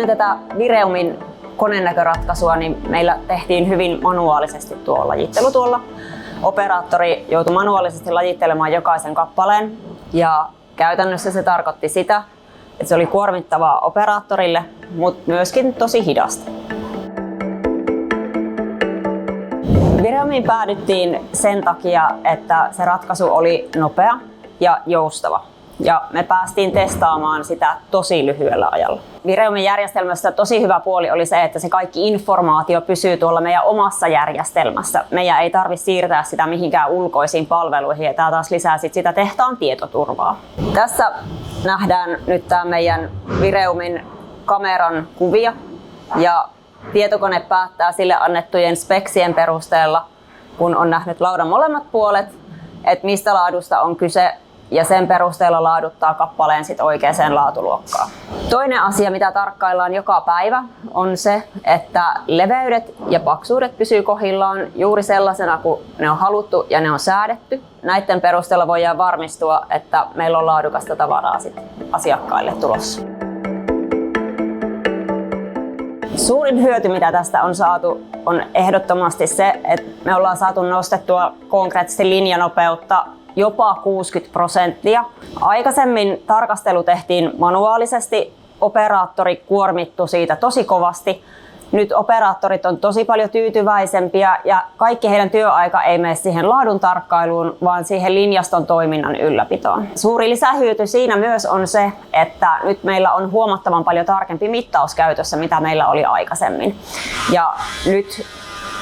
Ennen tätä Vireumin konenäköratkaisua niin meillä tehtiin hyvin manuaalisesti tuo lajittelu tuolla. Operaattori joutui manuaalisesti lajittelemaan jokaisen kappaleen ja käytännössä se tarkoitti sitä, että se oli kuormittavaa operaattorille, mutta myöskin tosi hidasta. Vireumiin päädyttiin sen takia, että se ratkaisu oli nopea ja joustava. Ja me päästiin testaamaan sitä tosi lyhyellä ajalla. Vireumin järjestelmässä tosi hyvä puoli oli se, että se kaikki informaatio pysyy tuolla meidän omassa järjestelmässä. Meidän ei tarvitse siirtää sitä mihinkään ulkoisiin palveluihin ja tämä taas lisää sitä tehtaan tietoturvaa. Tässä nähdään nyt tämä meidän Vireumin kameran kuvia ja tietokone päättää sille annettujen speksien perusteella, kun on nähnyt laudan molemmat puolet, että mistä laadusta on kyse ja sen perusteella laaduttaa kappaleen sit oikeaan laatuluokkaan. Toinen asia, mitä tarkkaillaan joka päivä, on se, että leveydet ja paksuudet pysyy kohdillaan juuri sellaisena kuin ne on haluttu ja ne on säädetty. Näiden perusteella voidaan varmistua, että meillä on laadukasta tavaraa sit asiakkaille tulossa. Suurin hyöty, mitä tästä on saatu, on ehdottomasti se, että me ollaan saatu nostettua konkreettisesti linjanopeutta jopa 60%. Aikaisemmin tarkastelu tehtiin manuaalisesti, operaattori kuormittui siitä tosi kovasti. Nyt operaattorit on tosi paljon tyytyväisempiä ja kaikki heidän työaika ei mene siihen laadun tarkkailuun, vaan siihen linjaston toiminnan ylläpitoon. Suuri lisähyöty siinä myös on se, että nyt meillä on huomattavan paljon tarkempi mittaus käytössä, mitä meillä oli aikaisemmin. Ja nyt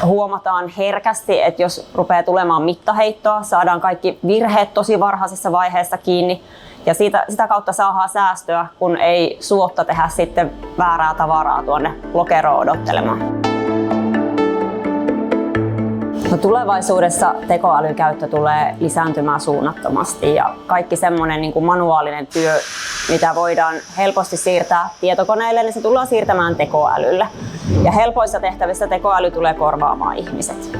huomataan herkästi, että jos rupeaa tulemaan mittaheittoa, saadaan kaikki virheet tosi varhaisessa vaiheessa kiinni ja sitä kautta saadaan säästöä, kun ei suotta tehdä sitten väärää tavaraa tuonne lokeroon odottelemaan. No, tulevaisuudessa tekoälykäyttö tulee lisääntymään suunnattomasti ja kaikki semmoinen niin kuin manuaalinen työ, mitä voidaan helposti siirtää tietokoneelle, niin se tullaan siirtämään tekoälylle. Ja helpoissa tehtävissä tekoäly tulee korvaamaan ihmiset.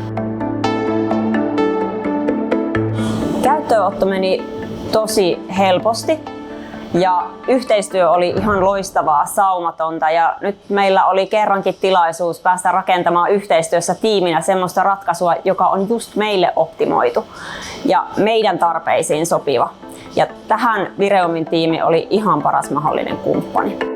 Käyttöönotto meni tosi helposti ja yhteistyö oli ihan loistavaa, saumatonta ja nyt meillä oli kerrankin tilaisuus päästä rakentamaan yhteistyössä tiiminä semmoista ratkaisua, joka on just meille optimoitu ja meidän tarpeisiin sopiva. Ja tähän Vireumin tiimi oli ihan paras mahdollinen kumppani.